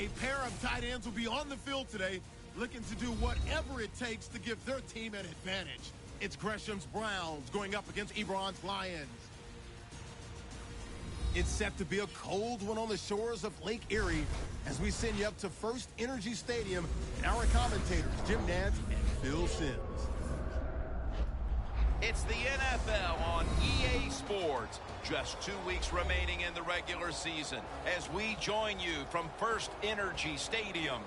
A pair of tight ends will be on the field today, looking to do whatever it takes to give their team an advantage. It's Gresham's Browns going up against Ebron's Lions. It's set to be a cold one on the shores of Lake Erie as we send you up to First Energy Stadium and our commentators, Jim Nantz and Phil Simms. It's the NFL on EA Sports. Just 2 weeks remaining in the regular season as we join you from First Energy Stadium.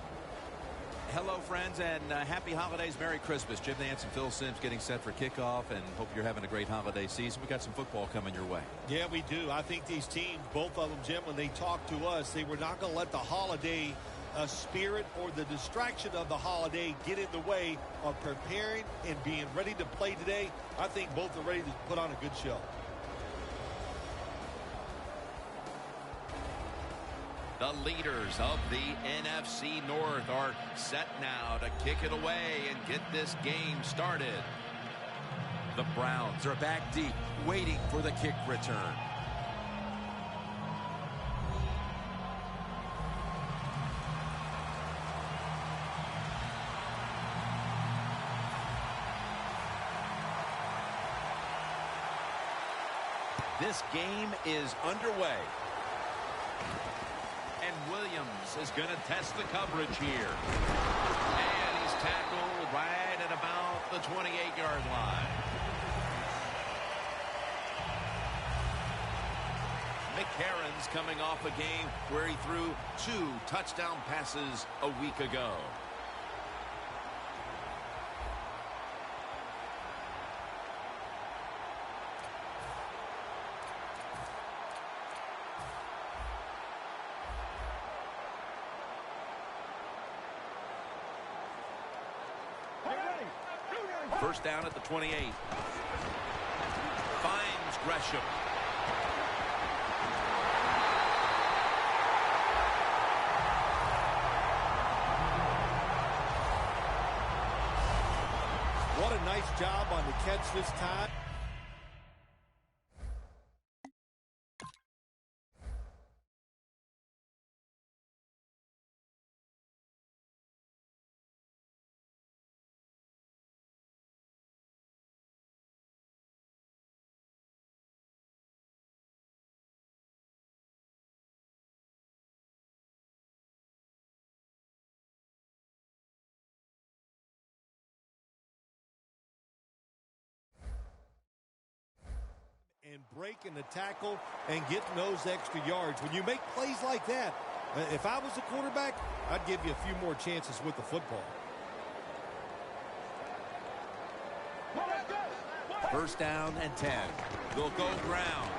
Hello, friends, and happy holidays. Merry Christmas. Jim Nantz and Phil Simms getting set for kickoff, and hope you're having a great holiday season. We got some football coming your way. Yeah, we do. I think these teams, both of them, Jim, when they talk to us, they were not going to let the holiday spirit or the distraction of the holiday get in the way of preparing and being ready to play today. I think both are ready to put on a good show. The leaders of the NFC North are set now to kick it away and get this game started. The Browns are back deep, waiting for the kick return. This game is underway. And Williams is going to test the coverage here. And he's tackled right at about the 28-yard line. McCarron's coming off a game where he threw 2 touchdown passes a week ago. First down at the 28. Finds Gresham. What a nice job on the catch this time. And breaking the tackle and getting those extra yards. When you make plays like that, if I was the quarterback, I'd give you a few more chances with the football. First down and 10. They'll go ground.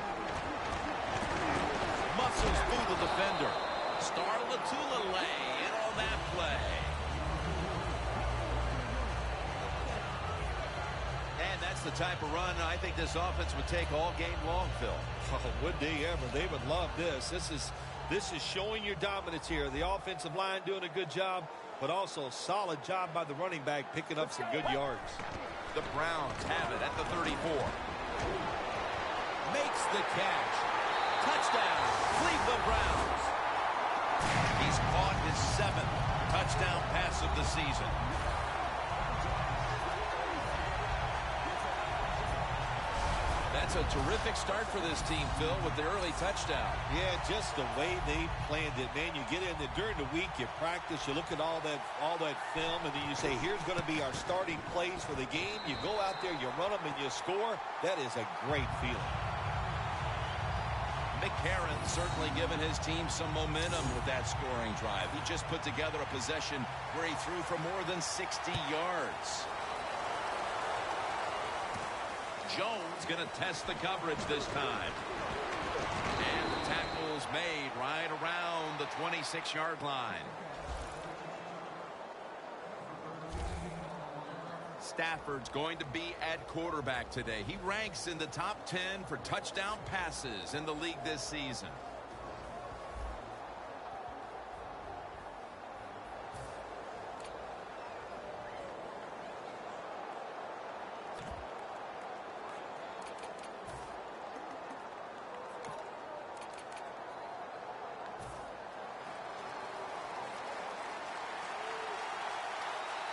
Muscles through the defender. Star Latulele in on that play. And that's the type of run I think this offense would take all game long, Phil. Oh, would they ever? They would love this. This is showing your dominance here. The offensive line doing a good job, but also a solid job by the running back picking up some good yards. The Browns have it at the 34. Makes the catch. Touchdown, Cleveland Browns. He's caught his 7th touchdown pass of the season. That's a terrific start for this team, Phil, with the early touchdown. Yeah, just the way they planned it, man. You get in there during the week, you practice, you look at all that film, and then you say, here's going to be our starting plays for the game. You go out there, you run them, and you score. That is a great feeling. McCarron certainly given his team some momentum with that scoring drive. He just put together a possession where he threw for more than 60 yards. Jones going to test the coverage this time. And the tackle's made right around the 26-yard line. Stafford's going to be at quarterback today. He ranks in the top 10 for touchdown passes in the league this season.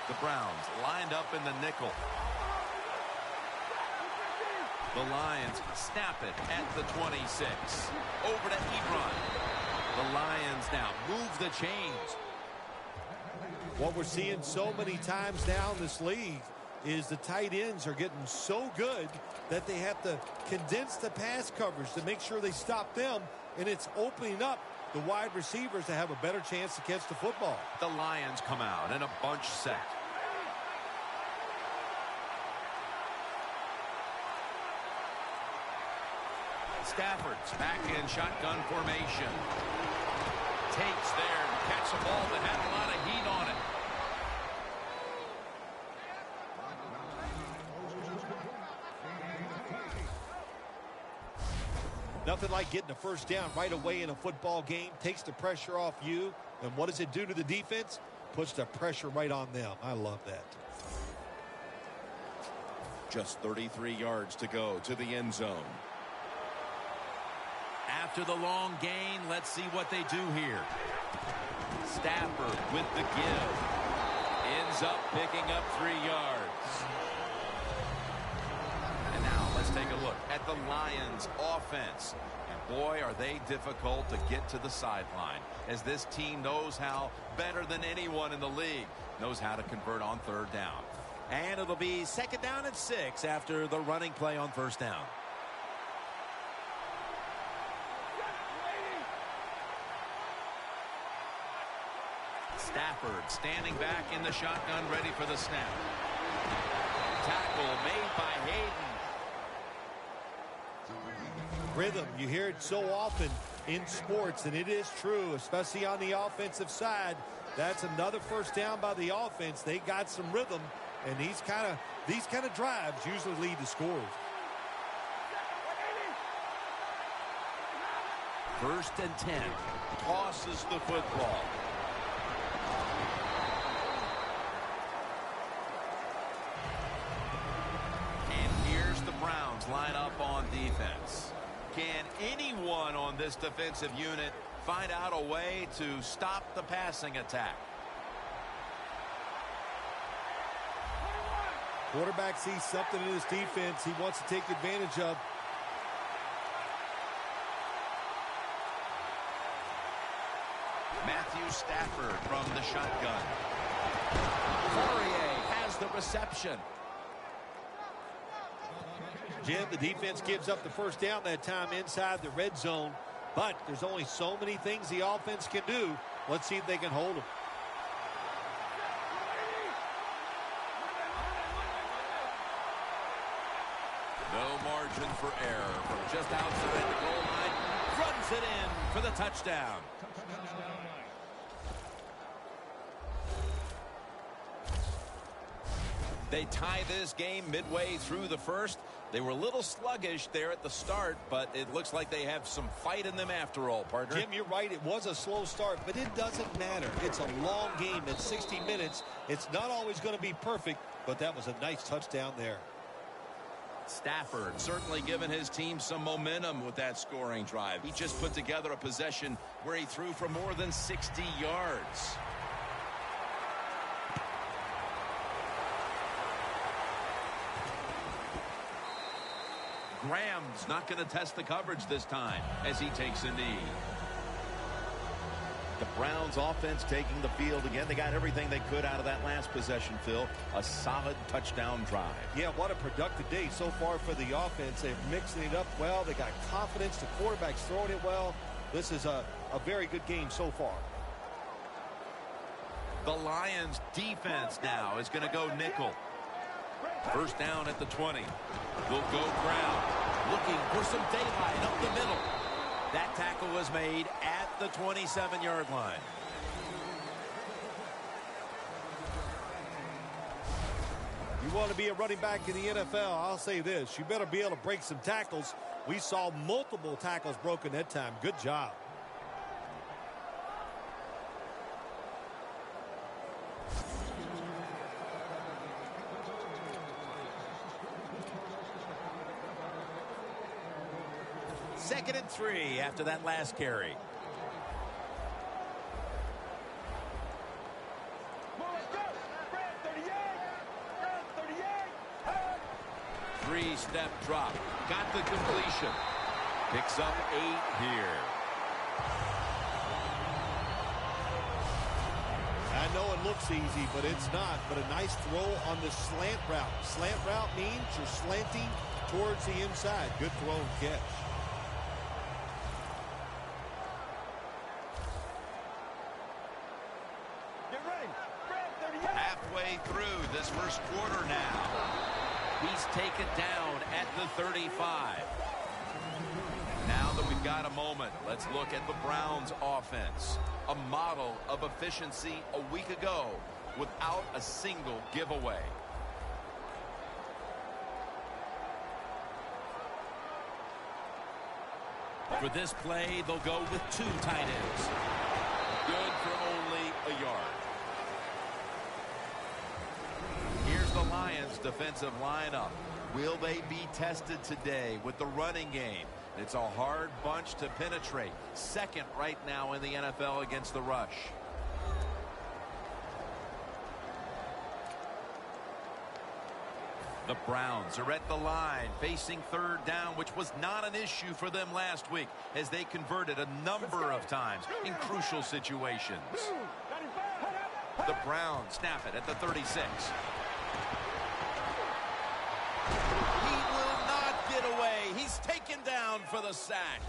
The Browns lined up in the nickel. The Lions snap it at the 26. Over to Ebron. The Lions now move the chains. What we're seeing so many times now in this league is the tight ends are getting so good that they have to condense the pass coverage to make sure they stop them, and it's opening up the wide receivers to have a better chance to catch the football. The Lions come out in a bunch set. Stafford's back in shotgun formation. Takes there to catch a ball that had a lot of heat on it. Nothing like getting a first down right away in a football game. Takes the pressure off you. And what does it do to the defense? Puts the pressure right on them. I love that. Just 33 yards to go to the end zone. After the long gain, let's see what they do here. Stafford with the give. Ends up picking up 3 yards. And now let's take a look at the Lions offense. And boy, are they difficult to get to the sideline, as this team knows how, better than anyone in the league, knows how to convert on third down. And it'll be second down and 6 after the running play on first down. Stafford standing back in the shotgun, ready for the snap. Tackle made by Hayden. Rhythm, you hear it so often in sports, and it is true, especially on the offensive side. That's another first down by the offense. They got some rhythm, and these kind of drives usually lead to scores. First and 10. Tosses the football. Line up on defense. Can anyone on this defensive unit find out a way to stop the passing attack? Quarterback sees something in his defense he wants to take advantage of. Matthew Stafford from the shotgun. Fourier has the reception. Jim, the defense gives up the first down that time inside the red zone, but there's only so many things the offense can do. Let's see if they can hold them. No margin for error from just outside the goal line. Runs it in for the touchdown. They tie this game midway through the first. They were a little sluggish there at the start, but it looks like they have some fight in them after all, partner. Jim, you're right. It was a slow start, but it doesn't matter. It's a long game. It's 60 minutes. It's not always going to be perfect, but that was a nice touchdown there. Stafford certainly given his team some momentum with that scoring drive. He just put together a possession where he threw for more than 60 yards. Graham's not going to test the coverage this time as he takes a knee. The Browns offense taking the field again. They got everything they could out of that last possession, Phil. A solid touchdown drive. Yeah, what a productive day so far for the offense. They're mixing it up well. They got confidence. The quarterback's throwing it well. This is a very good game so far. The Lions defense now is going to go nickel. First down at the 20. They'll go ground. Looking for some daylight up the middle. That tackle was made at the 27-yard line. You want to be a running back in the NFL, I'll say this. You better be able to break some tackles. We saw multiple tackles broken that time. Good job. Second and 3 after that last carry. Three-step drop. Got the completion. Picks up 8 here. I know it looks easy, but it's not. But a nice throw on the slant route. Slant route means you're slanting towards the inside. Good throw and catch. Halfway through this first quarter now. He's taken down at the 35. Now that we've got a moment, let's look at the Browns offense. A model of efficiency a week ago without a single giveaway. For this play, they'll go with 2 tight ends. Good for only a yard. Here's the Lions' defensive lineup. Will they be tested today with the running game? It's a hard bunch to penetrate. Second right now in the NFL against the rush. The Browns are at the line facing third down, which was not an issue for them last week as they converted a number of times in crucial situations. The Browns snap it at the 36. He will not get away. He's taken down for the sack.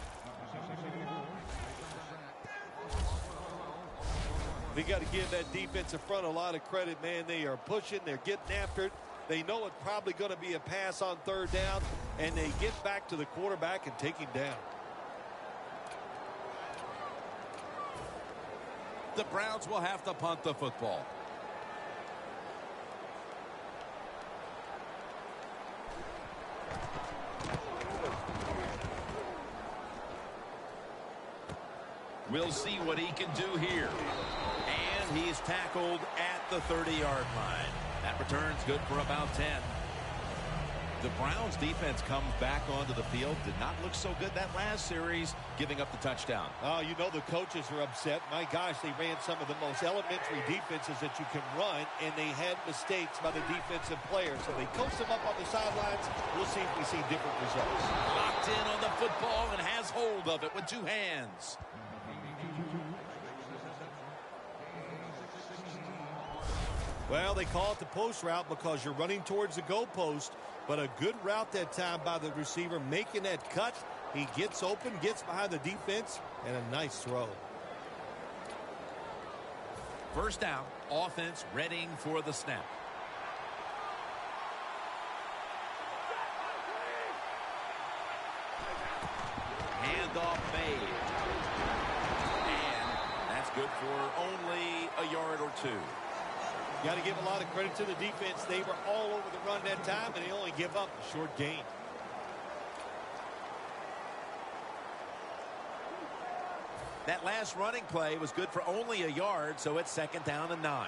We got to give that defensive front a lot of credit, man. They are pushing. They're getting after it. They know it's probably going to be a pass on third down, and they get back to the quarterback and take him down. The Browns will have to punt the football. We'll see what he can do here. And he's tackled at the 30-yard line. That return's good for about 10. The Browns defense comes back onto the field. Did not look so good that last series, giving up the touchdown. Oh, you know the coaches are upset. My gosh, they ran some of the most elementary defenses that you can run, and they had mistakes by the defensive players. So they coach them up on the sidelines. We'll see if we see different results. Locked in on the football and has hold of it with 2 hands. Well, they call it the post route because you're running towards the goalpost, but a good route that time by the receiver making that cut. He gets open, gets behind the defense, and a nice throw. First down, offense readying for the snap. Handoff made. And that's good for only a yard or 2. Got to give a lot of credit to the defense. They were all over the run that time, and they only give up a short gain. That last running play was good for only a yard, so it's 2nd down and 9.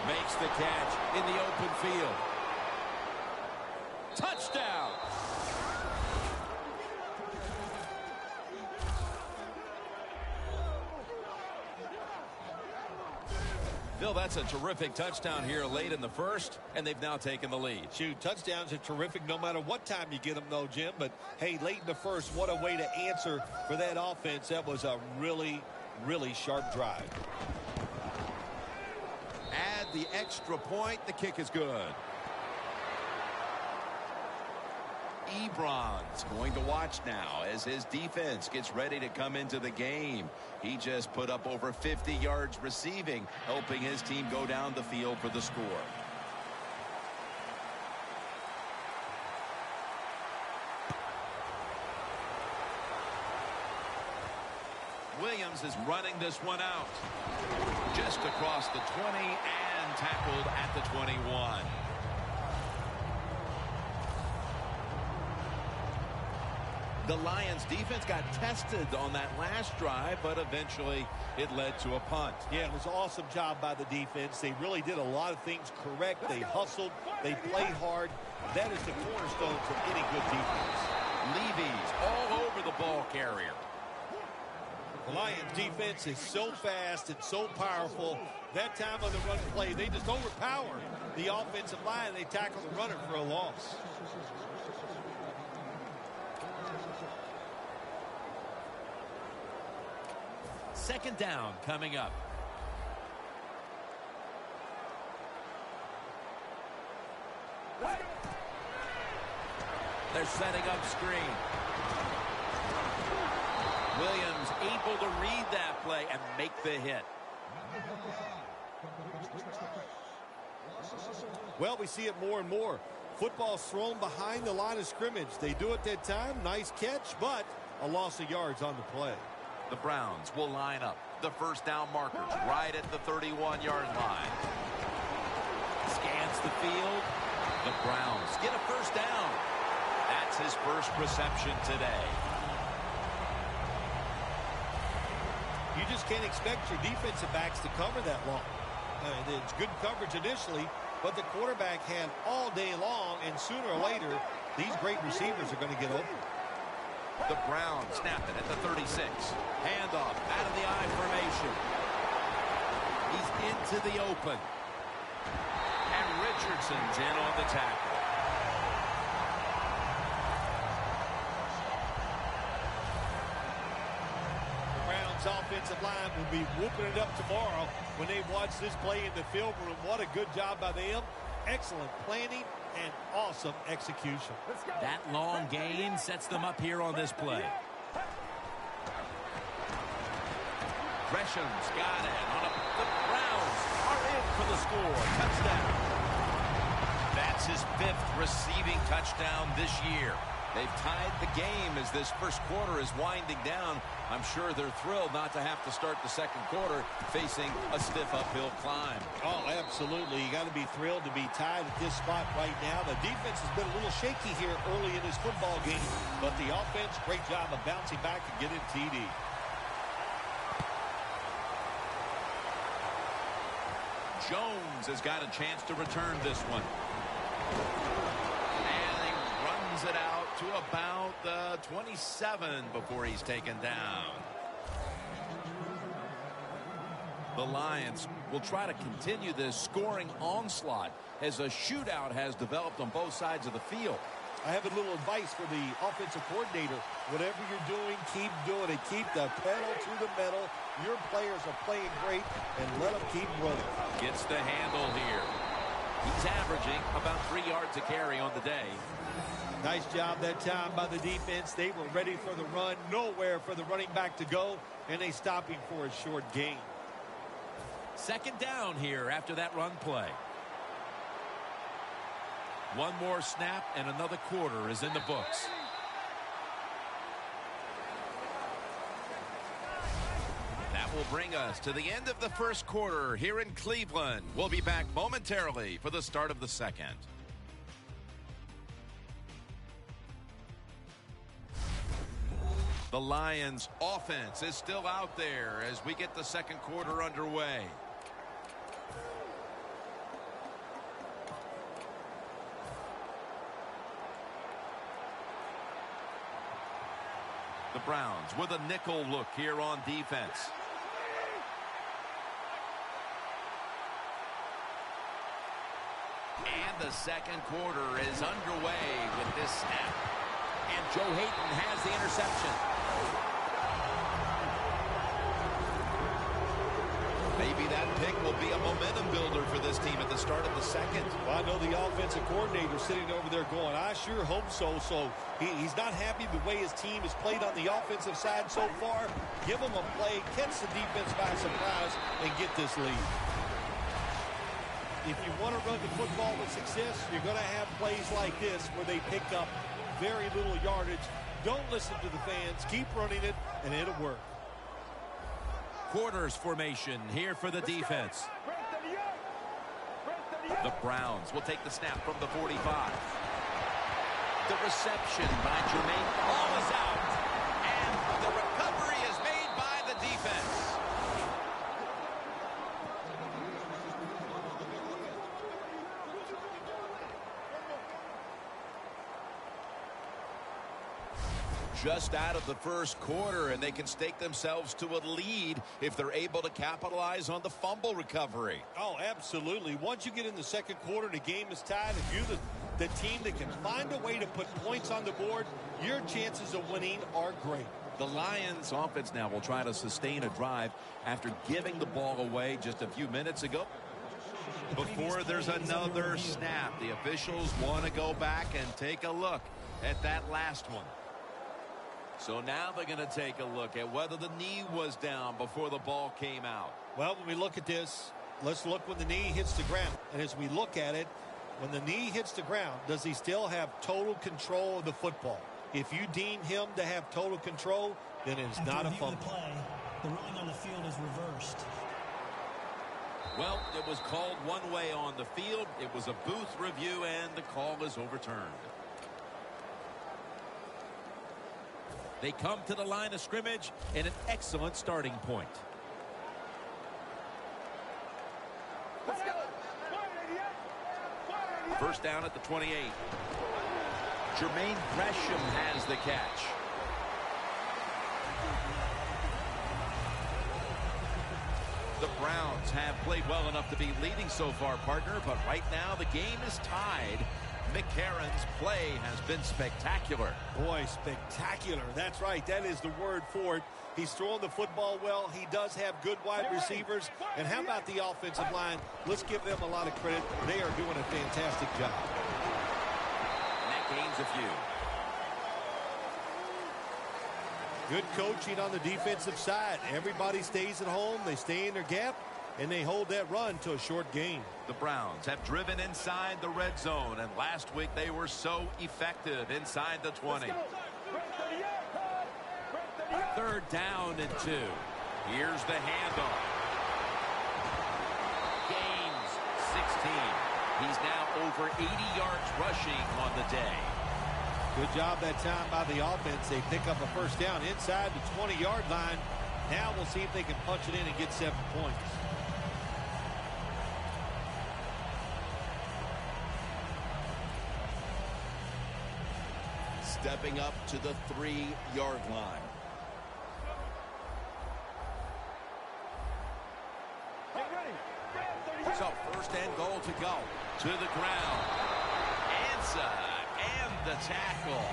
Makes the catch in the open field. Touchdown! Phil, that's a terrific touchdown here late in the first, and they've now taken the lead. Shoot, touchdowns are terrific no matter what time you get them, though, Jim. But, hey, late in the first, what a way to answer for that offense. That was a really, really sharp drive. Add the extra point. The kick is good. Ebron's going to watch now as his defense gets ready to come into the game. He just put up over 50 yards receiving, helping his team go down the field for the score. Williams is running this one out. Just across the 20 and tackled at the 21. The Lions defense got tested on that last drive, but eventually it led to a punt. Yeah, it was an awesome job by the defense. They really did a lot of things correct. They hustled. They played hard. That is the cornerstones of any good defense. Levy's all over the ball carrier. The Lions defense is so fast and so powerful. That time on the run play, they just overpower the offensive line. They tackle the runner for a loss. Second down coming up. They're setting up screen. Williams able to read that play and make the hit. Well, we see it more and more. Football's thrown behind the line of scrimmage. They do it that time. Nice catch, but a loss of yards on the play. The Browns will line up. The first down markers right at the 31-yard line. Scans the field. The Browns get a first down. That's his first reception today. You just can't expect your defensive backs to cover that long. It's good coverage initially, but the quarterback had all day long, and sooner or later, these great receivers are going to get open. The Browns snap it at the 36. Handoff out of the I formation. He's into the open. And Richardson's in on the tackle. The Browns offensive line will be whooping it up tomorrow when they watch this play in the film room. What a good job by them. Excellent planning and awesome execution. That long gain sets them up here on this play. Gresham's got it. The Browns are in for the score. Touchdown. That's his 5th receiving touchdown this year. They've tied the game as this first quarter is winding down. I'm sure they're thrilled not to have to start the second quarter facing a stiff uphill climb. Oh, absolutely. You got to be thrilled to be tied at this spot right now. The defense has been a little shaky here early in this football game, but the offense, great job of bouncing back and getting TD. Jones has got a chance to return this one. And he runs it out to about the 27 before he's taken down. The Lions will try to continue this scoring onslaught as a shootout has developed on both sides of the field. I have a little advice for the offensive coordinator. Whatever you're doing, keep doing it. Keep the pedal to the metal. Your players are playing great, and let them keep rolling. Gets the handle here. He's averaging about 3 yards a carry on the day. Nice job that time by the defense. They were ready for the run. Nowhere for the running back to go, and they stop him for a short gain. Second down here after that run play. One more snap and another quarter is in the books. That will bring us to the end of the first quarter here in Cleveland. We'll be back momentarily for the start of the second. The Lions offense is still out there as we get the second quarter underway. The Browns with a nickel look here on defense. And the second quarter is underway with this snap. And Joe Hayden has the interception. Maybe that pick will be a momentum builder for this team at the start of the second. Well, I know the offensive coordinator sitting over there going, I sure hope so. So he's not happy the way his team has played on the offensive side so far. Give him a play, catch the defense by surprise, and get this lead. If you want to run the football with success, you're going to have plays like this where they pick up very little yardage. Don't listen to the fans. Keep running it, and it'll work. Quarters formation here for the defense. The Browns will take the snap from the 45. The reception by Jermaine. Ball is out. And the recovery is made by the defense. just out of the first quarter, and they can stake themselves to a lead if they're able to capitalize on the fumble recovery. Oh, absolutely. Once you get in the second quarter and the game is tied, if you're the team that can find a way to put points on the board, your chances of winning are great. The Lions offense now will try to sustain a drive after giving the ball away just a few minutes ago. Before there's another snap, the officials want to go back and take a look at that last one. So now they're going to take a look at whether the knee was down before the ball came out. Well, when we look at this, let's look when the knee hits the ground. And as we look at it, when the knee hits the ground, does he still have total control of the football? If you deem him to have total control, then it's not a fumble. The ruling on the field is reversed. Well, it was called one way on the field. It was a booth review, and the call is overturned. They come to the line of scrimmage in an excellent starting point. First down at the 28. Jermaine Gresham has the catch. The Browns have played well enough to be leading so far, partner, but right now the game is tied. McCarron's play has been spectacular. Boy, spectacular. That's right. That is the word for it. He's throwing the football well. He does have good wide receivers. And how about the offensive line? Let's give them a lot of credit. They are doing a fantastic job. And that gains a few. Good coaching on the defensive side. Everybody stays at home. They stay in their gap, and they hold that run to a short gain. The Browns have driven inside the red zone, and last week they were so effective inside the 20. Third down and 2. Here's the handoff. Gains 16. He's now over 80 yards rushing on the day. Good job that time by the offense. They pick up a first down inside the 20-yard line. Now we'll see if they can punch it in and get 7 points. Stepping up to the 3-yard line. So first and goal to go. To the ground. Ansa and the tackle.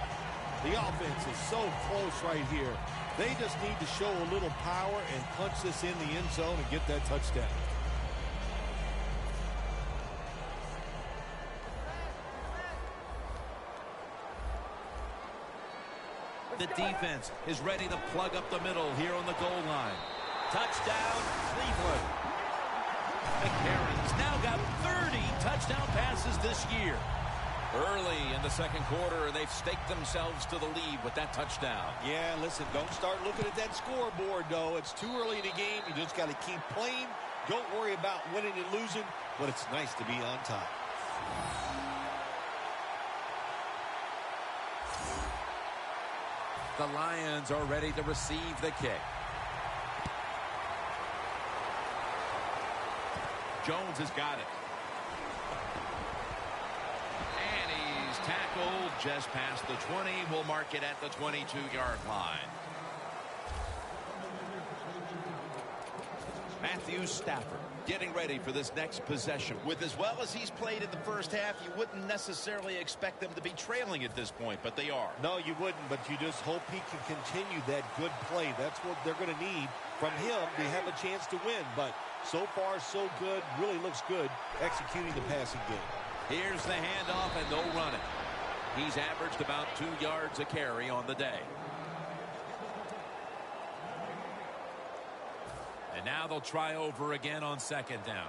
The offense is so close right here. They just need to show a little power and punch this in the end zone and get that touchdown. The defense is ready to plug up the middle here on the goal line. Touchdown, Cleveland. McCarron's now got 30 touchdown passes this year. Early in the second quarter, they've staked themselves to the lead with that touchdown. Yeah, listen, don't start looking at that scoreboard, though. It's too early in the game. You just got to keep playing. Don't worry about winning and losing, but it's nice to be on top. The Lions are ready to receive the kick. Jones has got it. And he's tackled just past the 20. We'll mark it at the 22-yard line. Matthew Stafford getting ready for this next possession. With as well as he's played in the first half, you wouldn't necessarily expect them to be trailing at this point, but they are. No, you wouldn't, but you just hope he can continue that good play. That's what they're going to need from him to have a chance to win. But so far, so good. Really looks good executing the passing game. Here's the handoff, and they'll run it. He's averaged about 2 yards a carry on the day. And now they'll try over again on second down.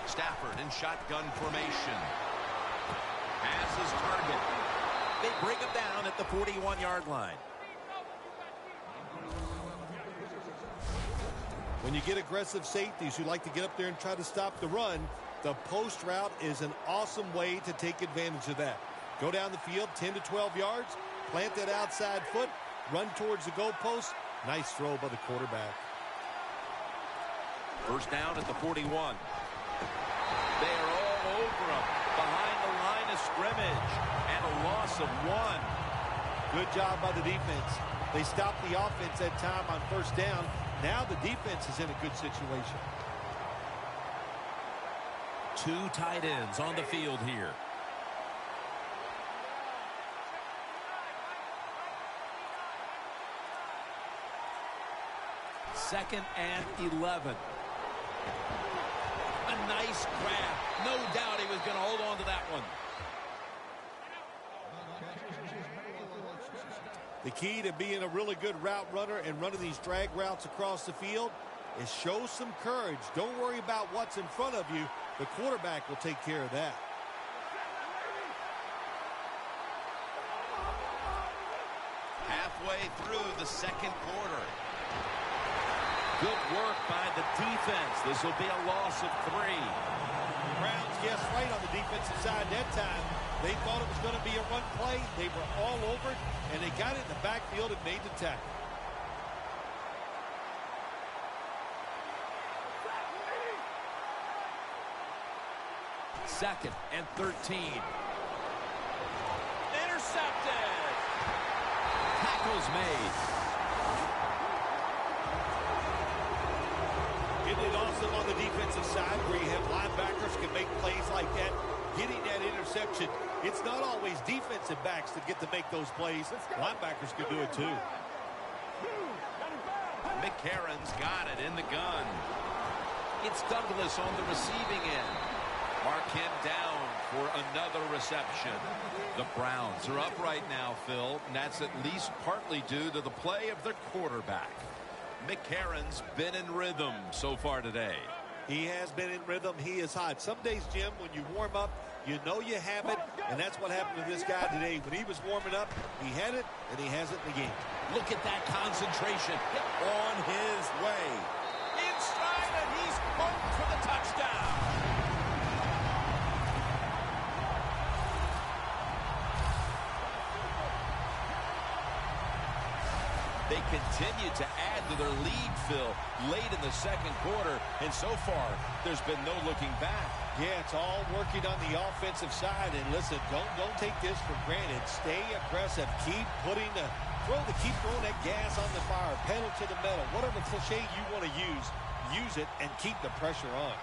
Stafford in shotgun formation. Has his target. They bring him down at the 41-yard line. When you get aggressive safeties who like to get up there and try to stop the run, the post route is an awesome way to take advantage of that. Go down the field 10 to 12 yards. Plant that outside foot, run towards the goalpost. Nice throw by the quarterback. First down at the 41. They are all over him behind the line of scrimmage, and a loss of 1. Good job by the defense. They stopped the offense that time on first down. Now the defense is in a good situation. 2 tight ends on the field here. Second and 11. A nice grab. No doubt he was going to hold on to that one. The key to being a really good route runner and running these drag routes across the field is show some courage. Don't worry about what's in front of you. The quarterback will take care of that. Halfway through the second quarter. Good work by the defense. This will be a loss of 3. The Browns guessed right on the defensive side that time. They thought it was going to be a run play. They were all over it, and they got it in the backfield and made the tackle. Second and 13. Intercepted. Tackles made. Isn't it awesome on the defensive side where you have linebackers can make plays like that, getting that interception? It's not always defensive backs that get to make those plays. Linebackers can do it too. McCarron's got it in the gun. It's Douglas on the receiving end. Mark him down for another reception. The Browns are up right now, Phil, and that's at least partly due to the play of their quarterback. McCarron's been in rhythm so far today. He has been in rhythm. He is hot. Some days, Jim, when you warm up, you know you have it, and that's what happened to this guy today. When he was warming up, he had it, and he has it in the game. Look at that concentration. On his way. In stride, and he's home for the touchdown. They continue to add to their lead, Phil, late in the second quarter, and so far, there's been no looking back. Yeah, it's all working on the offensive side, and listen, don't take this for granted. Stay aggressive. Keep throwing that gas on the fire, pedal to the metal. Whatever cliche you want to use it and keep the pressure on.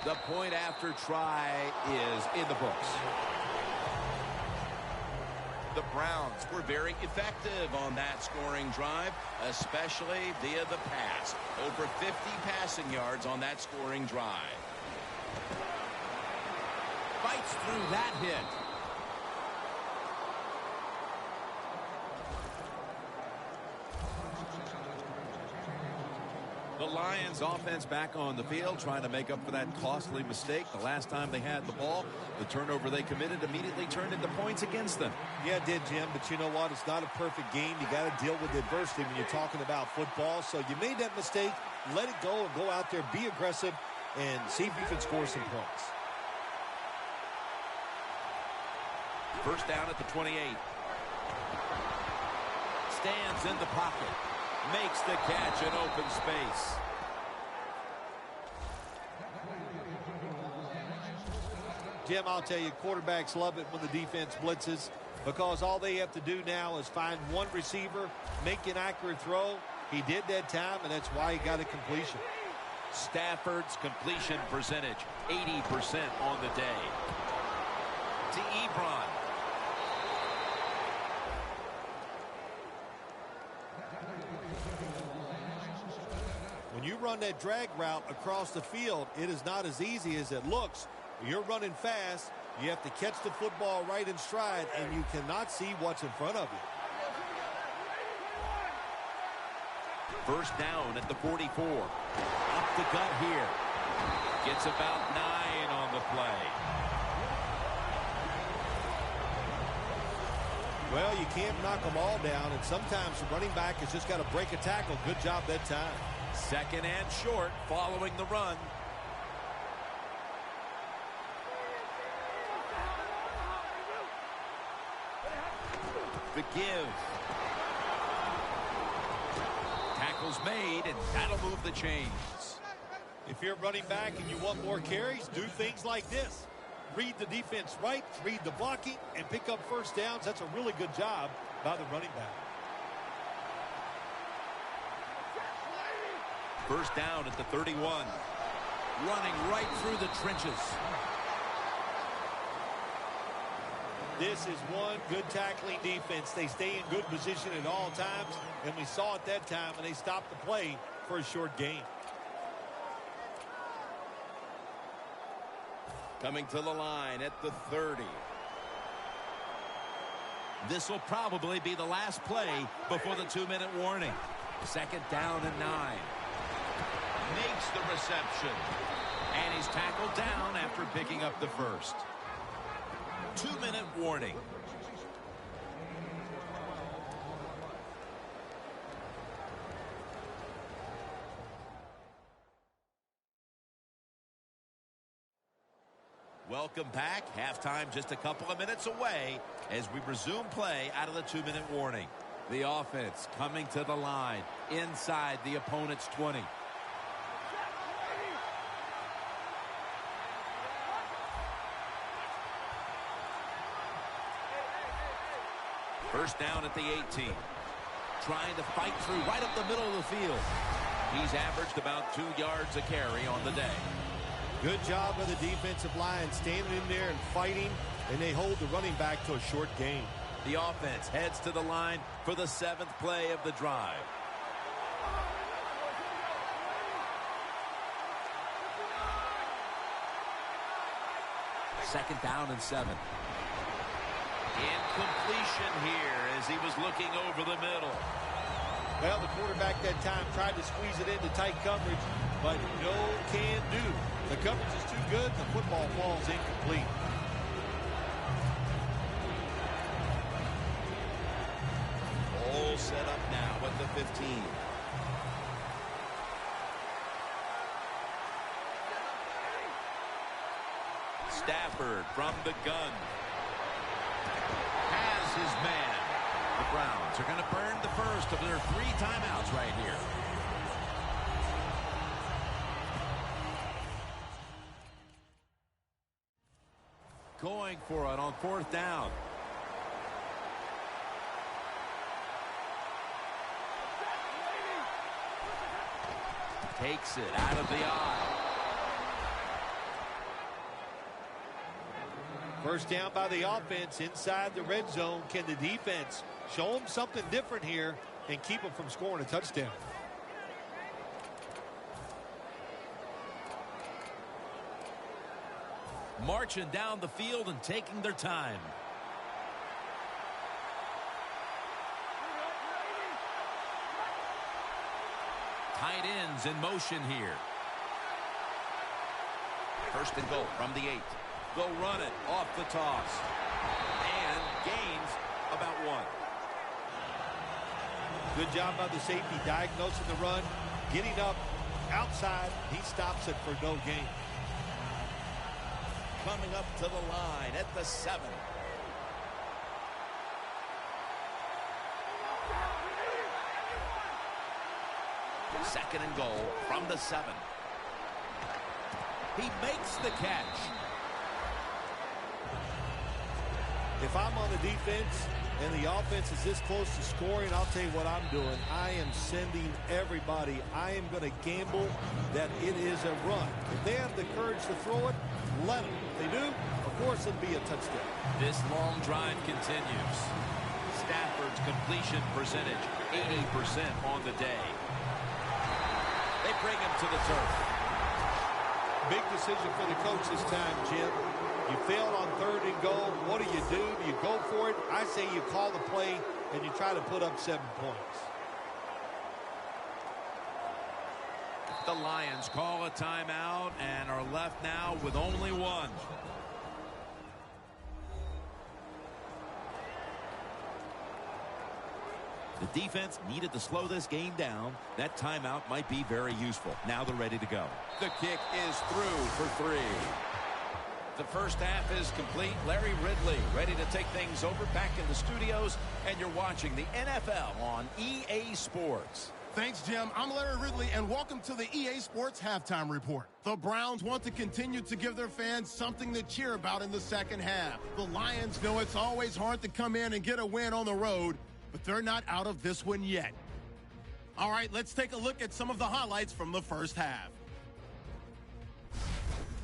The point after try is in the books. The Browns were very effective on that scoring drive, especially via the pass. Over 50 passing yards on that scoring drive. Fights through that hit. The Lions offense back on the field trying to make up for that costly mistake. The last time they had the ball, the turnover they committed immediately turned into points against them. Yeah, it did, Jim, but you know what? It's not a perfect game. You got to deal with adversity when you're talking about football. So you made that mistake, let it go, and go out there, be aggressive, and see if you can score some points. First down at the 28. Stands in the pocket. Makes the catch in open space. Jim, I'll tell you, quarterbacks love it when the defense blitzes because all they have to do now is find one receiver, make an accurate throw. He did that time, and that's why he got a completion. Stafford's completion percentage, 80% on the day. To Ebron. When you run that drag route across the field, it is not as easy as it looks. You're running fast. You have to catch the football right in stride, and you cannot see what's in front of you. First down at the 44. Up the gut here. Gets about 9 on the play. Well, you can't knock them all down, and sometimes the running back has just got to break a tackle. Good job that time. Second and short following the run. The give. Tackles made, and that'll move the chains. If you're running back and you want more carries, do things like this. Read the defense right, read the blocking, and pick up first downs. That's a really good job by the running back. First down at the 31. Running right through the trenches. This is one good tackling defense. They stay in good position at all times, and we saw it that time when they stopped the play for a short gain. Coming to the line at the 30. This will probably be the last play before the 2-minute warning. Second down and 9. Makes the reception. And he's tackled down after picking up the first. 2-minute warning. Welcome back. Halftime just a couple of minutes away as we resume play out of the 2-minute warning. The offense coming to the line inside the opponent's 20. First down at the 18. Trying to fight through right up the middle of the field. He's averaged about 2 yards a carry on the day. Good job by the defensive line standing in there and fighting, and they hold the running back to a short gain. The offense heads to the line for the 7th play of the drive. Second down and 7. Incompletion here as he was looking over the middle. Well, the quarterback that time tried to squeeze it into tight coverage, but no can do. The coverage is too good. The football falls incomplete. All set up now at the 15. Stafford from the gun. Has his man. The Browns are going to burn the first of their 3 timeouts right here. Going for it on 4th down. Takes it out of the eye. First down by the offense inside the red zone. Can the defense show them something different here and keep them from scoring a touchdown? Marching down the field and taking their time. Tight ends in motion here. First and goal from the 8. They'll run it off the toss. And gains about 1. Good job by the safety diagnosing the run, getting up outside. He stops it for no gain. Coming up to the line at the 7. Second and goal from the 7. He makes the catch. If I'm on the defense and the offense is this close to scoring, I'll tell you what I'm doing. I am sending everybody. I am going to gamble that it is a run. If they have the courage to throw it, let them. If they do, of course, it'll be a touchdown. This long drive continues. Stafford's completion percentage, 80% on the day. They bring him to the turf. Big decision for the coach this time, Jim. You failed on 3rd and goal. What do? Do you go for it? I say you call the play and you try to put up 7 points. The Lions call a timeout and are left now with only 1. The defense needed to slow this game down. That timeout might be very useful. Now they're ready to go. The kick is through for 3. The first half is complete. Larry Ridley ready to take things over back in the studios, and you're watching the NFL on EA Sports. Thanks, Jim. I'm Larry Ridley, and welcome to the EA Sports Halftime Report. The Browns want to continue to give their fans something to cheer about in the second half. The Lions know it's always hard to come in and get a win on the road, but they're not out of this one yet. All right, let's take a look at some of the highlights from the first half.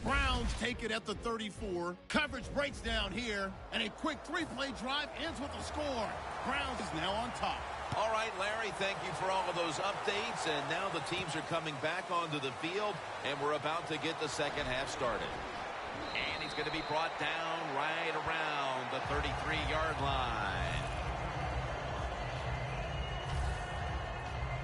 Browns take it at the 34. Coverage breaks down here, and a quick three-play drive ends with a score. Browns is now on top. All right, Larry, thank you for all of those updates. And now the teams are coming back onto the field, and we're about to get the second half started. And he's going to be brought down right around the 33-yard line.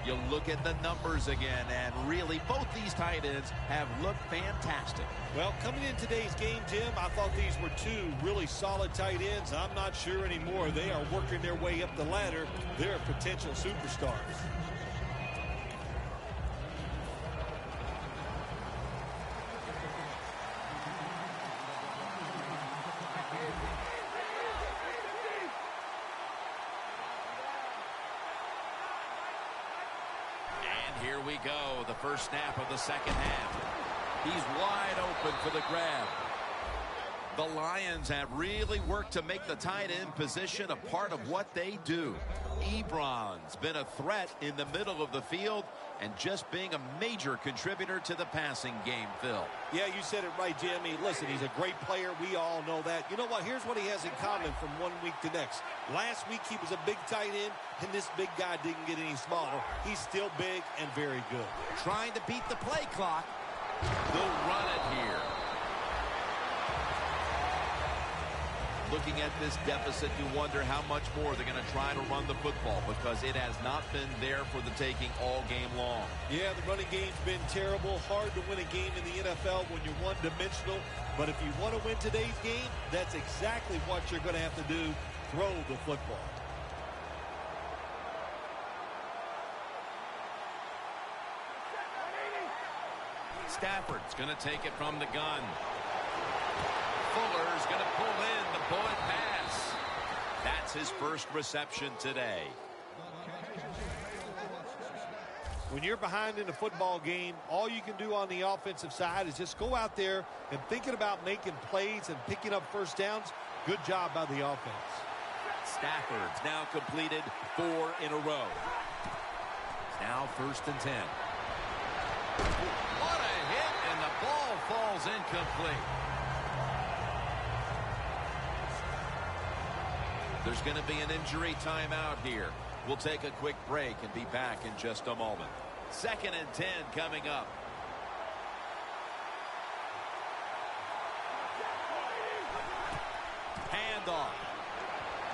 You look at the numbers again, and really both these tight ends have looked fantastic. Well, coming in today's game, Jim, I thought these were two really solid tight ends. I'm not sure anymore. They are working their way up the ladder. They're potential superstars. Here we go, the first snap of the second half. He's wide open for the grab. The Lions have really worked to make the tight end position a part of what they do. Ebron's been a threat in the middle of the field and just being a major contributor to the passing game, Phil. Yeah, you said it right, Jimmy. Listen, he's a great player. We all know that. You know what? Here's what he has in common from one week to next. Last week, he was a big tight end, and this big guy didn't get any smaller. He's still big and very good. Trying to beat the play clock. They'll run it here. Looking at this deficit, you wonder how much more they're going to try to run the football because it has not been there for the taking all game long. Yeah, the running game's been terrible. Hard to win a game in the NFL when you're one-dimensional. But if you want to win today's game, that's exactly what you're going to have to do. Throw the football. Stafford's going to take it from the gun. Fuller's going to pull in the bullet pass. That's his first reception today. When you're behind in a football game, all you can do on the offensive side is just go out there and thinking about making plays and picking up first downs. Good job by the offense. Stafford's now completed 4 in a row. Now 1st and 10. What a hit, and the ball falls incomplete. There's going to be an injury timeout here. We'll take a quick break and be back in just a moment. 2nd and 10 coming up. Handoff.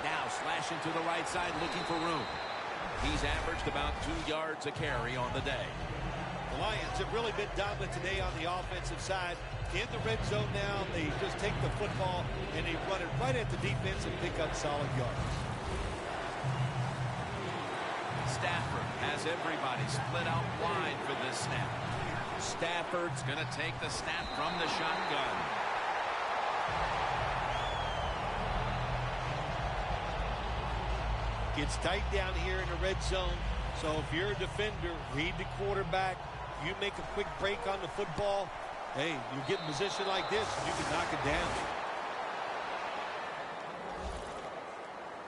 Now slashing to the right side, looking for room. He's averaged about 2 yards a carry on the day. The Lions have really been dominant today on the offensive side. In the red zone now, they just take the football and they run it right at the defense and pick up solid yards. Stafford has everybody split out wide for this snap. Stafford's going to take the snap from the shotgun. Gets tight down here in the red zone. So if you're a defender, read the quarterback. You make a quick break on the football. Hey, you get in position like this, you can knock it down.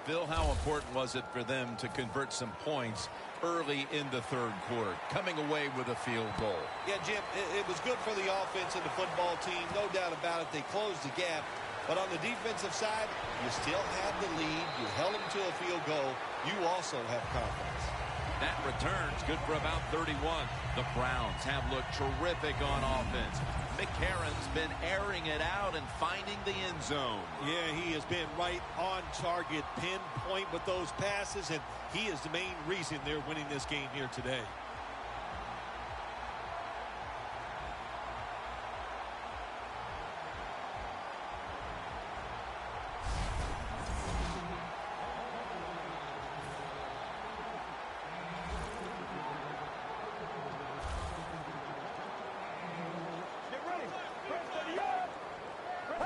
Phil, how important was it for them to convert some points early in the 3rd quarter, coming away with a field goal? Yeah, Jim, it was good for the offense and the football team. No doubt about it. They closed the gap. But on the defensive side, you still have the lead. You held them to a field goal. You also have confidence. That return's good for about 31. The Browns have looked terrific on offense. McCarron's been airing it out and finding the end zone. Yeah, he has been right on target, pinpoint with those passes, and he is the main reason they're winning this game here today.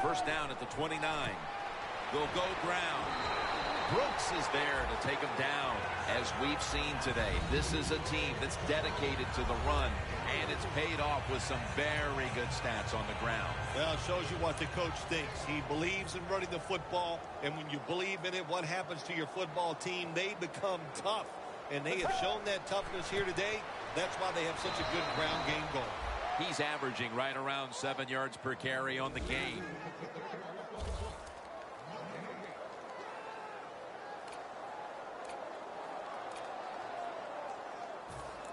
First down at the 29. They'll go ground. Brooks is there to take him down. As we've seen today, this is a team that's dedicated to the run, and it's paid off with some very good stats on the ground. Well, it shows you what the coach thinks. He believes in running the football, and when you believe in it, what happens to your football team? They become tough, and they have shown that toughness here today. That's why they have such a good ground game going. He's averaging right around 7 yards per carry on the game.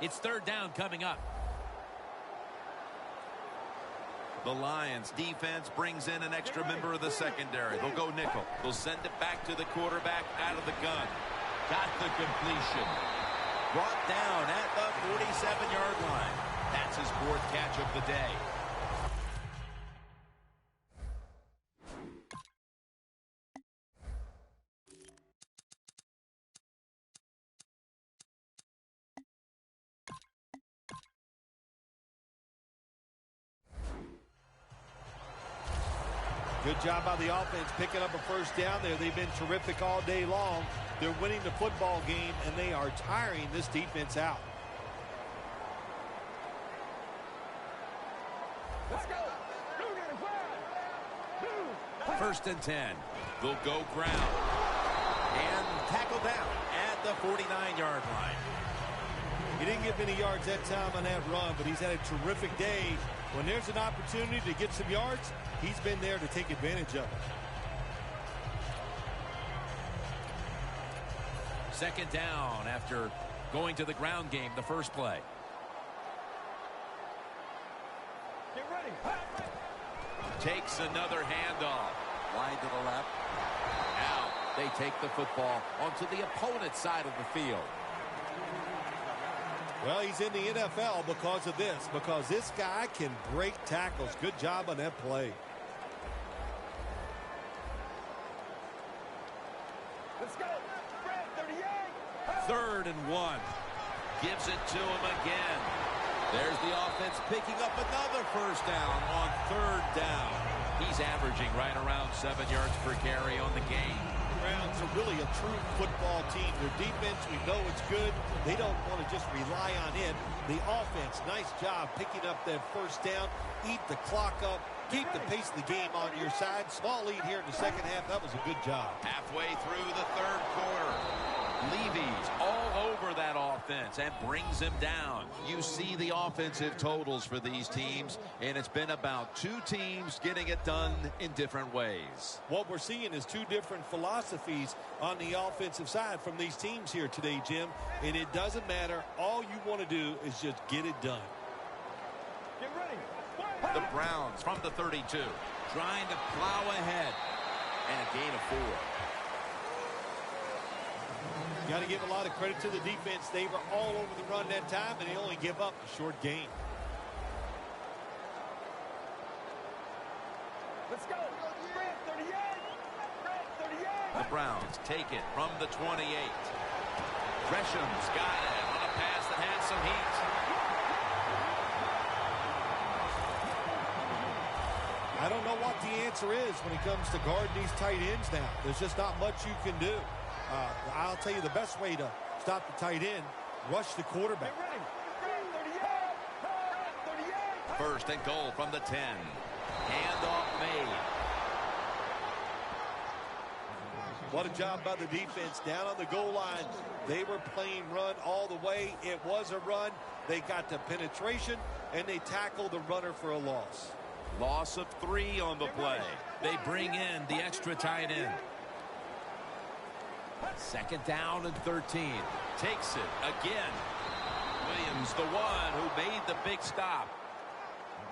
It's third down coming up. The Lions defense brings in an extra member of the secondary. They'll go nickel. They'll send it back to the quarterback out of the gun. Got the completion. Brought down at the 47-yard line. That's his fourth catch of the day. Good job by the offense picking up a first down there. They've been terrific all day long. They're winning the football game, and they are tiring this defense out. Let's go. First and 10. They'll go ground. And tackle down at the 49-yard line. He didn't get many yards that time on that run, but he's had a terrific day. When there's an opportunity to get some yards, he's been there to take advantage of it. Second down after going to the ground game the first play. Get ready. Takes another handoff. Wide to the left. Now they take the football onto the opponent's side of the field. Well, he's in the NFL because of this, because this guy can break tackles. Good job on that play. Let's go. 38. Third and 1. Gives it to him again. There's the offense picking up another first down on third down. He's averaging right around 7 yards per carry on the game. Browns are really a true football team. Their defense, we know it's good. They don't want to just rely on it. The offense, nice job picking up that first down. Eat the clock up. Keep the pace of the game on your side. Small lead here in the second half. That was a good job. Halfway through the third quarter. Levy's all over that offense and brings him down. You see the offensive totals for these teams, and it's been about two teams getting it done in different ways. What we're seeing is two different philosophies on the offensive side from these teams here today, Jim. And it doesn't matter. All you want to do is just get it done. Get ready. The Browns from the 32, trying to plow ahead, and a gain of 4. Got to give a lot of credit to the defense. They were all over the run that time, and they only give up a short gain. Let's go. 38. 38. The Browns take it from the 28. Gresham's got it on a pass that had some heat. I don't know what the answer is when it comes to guarding these tight ends now. There's just not much you can do. I'll tell you the best way to stop the tight end, rush the quarterback. Get ready. 38. 38. First and goal from the 10. Handoff made. What a job by the defense down on the goal line. They were playing run all the way. It was a run. They got the penetration, and they tackled the runner for a loss. Loss of 3 on the play. They bring in the extra tight end. Second down and 13. Takes it again. Williams, the one who made the big stop.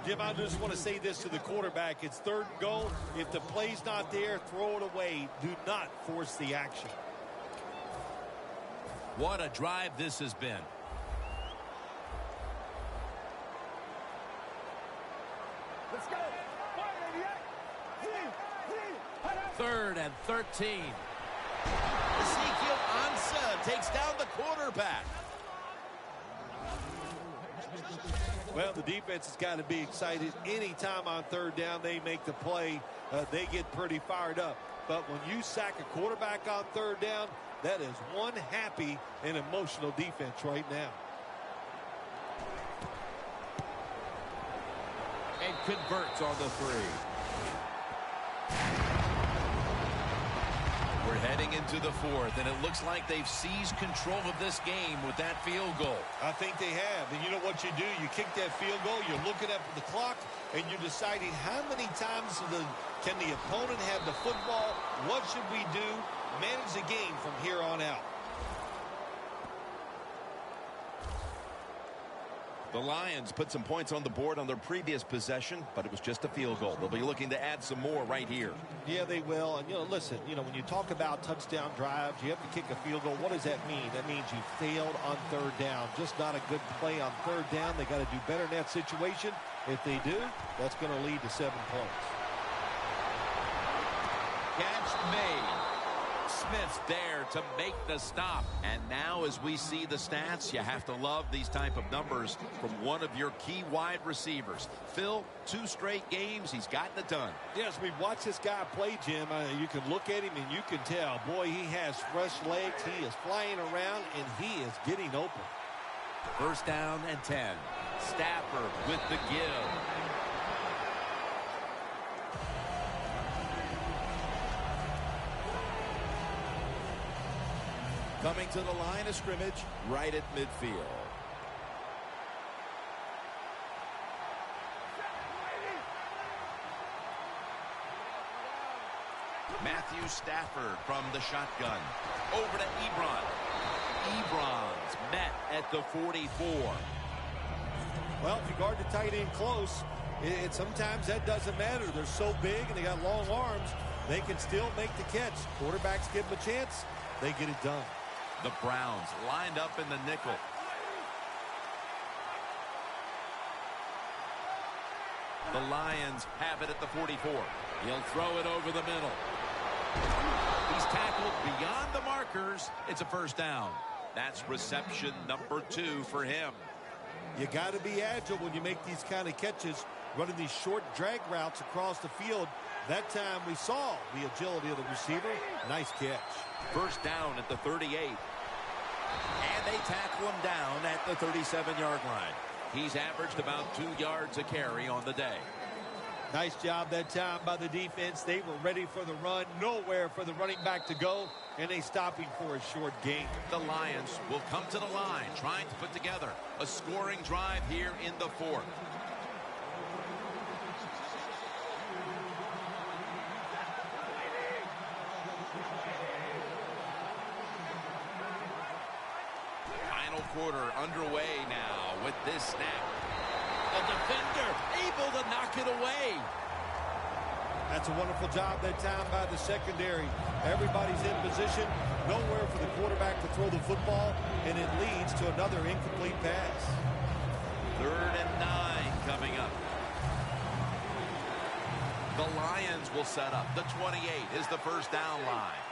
Jim, I just want to say this to the quarterback. It's third and goal. If the play's not there, throw it away. Do not force the action. What a drive this has been. Let's go. 38. Third and 13. Ezekiel Ansah takes down the quarterback. Well, the defense has got to be excited. Anytime on third down they make the play, they get pretty fired up. but when you sack a quarterback on third down, that is one happy and emotional defense right now. And converts on the 3. We're heading into the 4th, and it looks like they've seized control of this game with that field goal. I think they have. And you know what you do? You kick that field goal, you're looking at the clock, and you're deciding how many times can the opponent have the football? What should we do? Manage the game from here on out. The Lions put some points on the board on their previous possession, but it was just a field goal. They'll be looking to add some more right here. Yeah, they will. And, listen, when you talk about touchdown drives, you have to kick a field goal. What does that mean? That means you failed on third down. Just not a good play on third down. They got to do better in that situation. If they do, that's going to lead to 7 points. Catch made. Smith's there to make the stop. And now as we see the stats, you have to love these type of numbers from one of your key wide receivers. Phil, 2 straight games, he's gotten it done. Yes, we've watched this guy play, Jim. You can look at him and you can tell, boy, he has fresh legs. He is flying around and he is getting open. 1st down and 10. Stafford with the give. Coming to the line of scrimmage, right at midfield. Matthew Stafford from the shotgun. Over to Ebron. Ebron's met at the 44. Well, if you guard the tight end close, sometimes that doesn't matter. They're so big and they got long arms, they can still make the catch. Quarterbacks give them a chance, they get it done. The Browns lined up in the nickel. The Lions have it at the 44. He'll throw it over the middle. He's tackled beyond the markers. It's a 1st down. That's reception number 2 for him. You got to be agile when you make these kind of catches, running these short drag routes across the field. That time we saw the agility of the receiver. Nice catch. 1st down at the 38. And they tackle him down at the 37-yard line. He's averaged about 2 yards a carry on the day. Nice job that time by the defense. They were ready for the run. Nowhere for the running back to go. And they stop him for a short gain. The Lions will come to the line, trying to put together a scoring drive here in the 4th. Quarter underway now with this snap. The defender able to knock it away. That's a wonderful job that time by the secondary. Everybody's in position. Nowhere for the quarterback to throw the football, and it leads to another incomplete pass. 3rd and 9 coming up. The Lions will set up. The 28 is the 1st down line.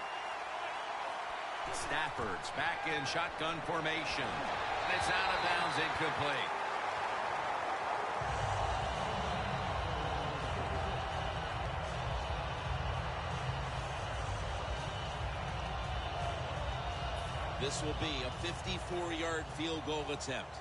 Stafford's back in shotgun formation. And it's out of bounds, incomplete. This will be a 54-yard field goal attempt.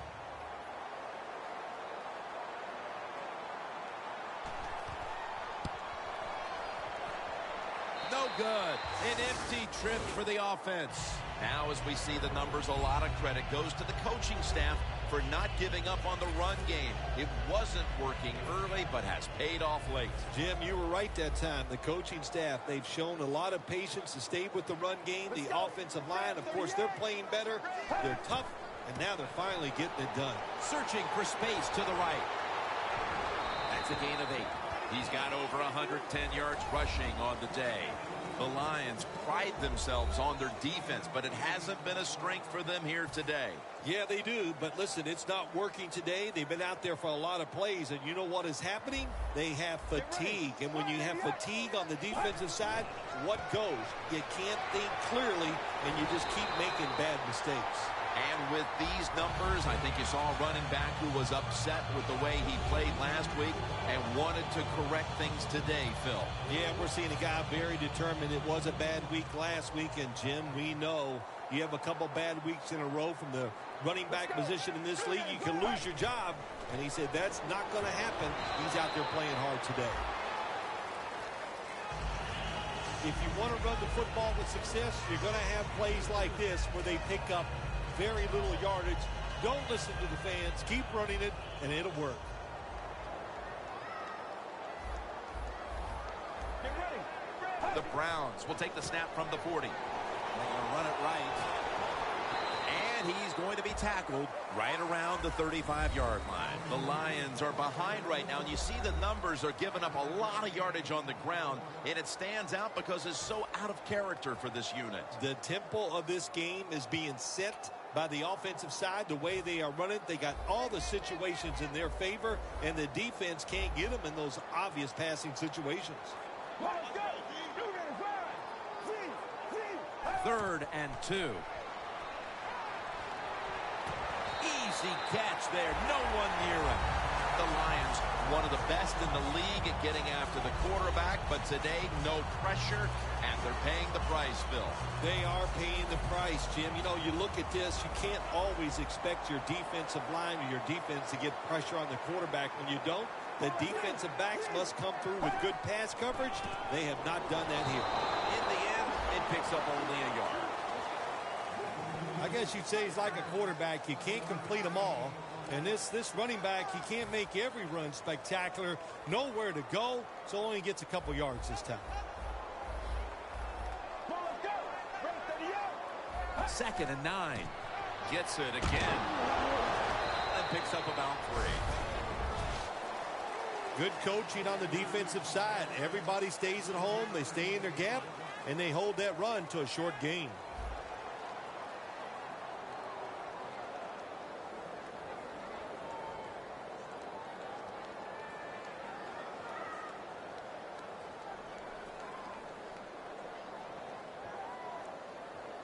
No good. An empty trip for the offense. Now, as we see the numbers, a lot of credit goes to the coaching staff for not giving up on the run game. It wasn't working early, but has paid off late. Jim, you were right that time. The coaching staff, they've shown a lot of patience to stay with the run game. The offensive line, of course, they're playing better. They're tough, and now they're finally getting it done. Searching for space to the right. That's a gain of 8. He's got over 110 yards rushing on the day. The Lions pride themselves on their defense, but it hasn't been a strength for them here today. Yeah, they do, but listen, it's not working today. They've been out there for a lot of plays, and you know what is happening? They have fatigue, and when you have fatigue on the defensive side, what goes? You can't think clearly, and you just keep making bad mistakes. And with these numbers, I think you saw a running back who was upset with the way he played last week and wanted to correct things today, Phil. Yeah, we're seeing a guy very determined. It was a bad week last week, and Jim, we know you have a couple bad weeks in a row from the running back position in this league. You can lose your job, and he said that's not going to happen. He's out there playing hard today. If you want to run the football with success, you're going to have plays like this where they pick up very little yardage. Don't listen to the fans. Keep running it, and it'll work. Get ready. The Browns will take the snap from the 40. They're going to run it right. And he's going to be tackled right around the 35-yard line. The Lions are behind right now, and you see the numbers are giving up a lot of yardage on the ground, and it stands out because it's so out of character for this unit. The tempo of this game is being set by the offensive side. The way they are running, they got all the situations in their favor, and the defense can't get them in those obvious passing situations. Let's go. Do this right. 3rd and 2. Easy catch there. No one near him. The Lions, one of the best in the league at getting after the quarterback, but today no pressure, and they're paying the price, Phil. They are paying the price, Jim. You know, you look at this, you can't always expect your defensive line or your defense to get pressure on the quarterback. When you don't, the defensive backs must come through with good pass coverage. They have not done that here. In the end, it picks up only a yard. I guess you'd say he's like a quarterback. You can't complete them all. And this running back, he can't make every run spectacular. Nowhere to go, so only gets a couple yards this time. Let's go. Bring 2nd and 9. Gets it again. And picks up about 3. Good coaching on the defensive side. Everybody stays at home. They stay in their gap, and they hold that run to a short gain.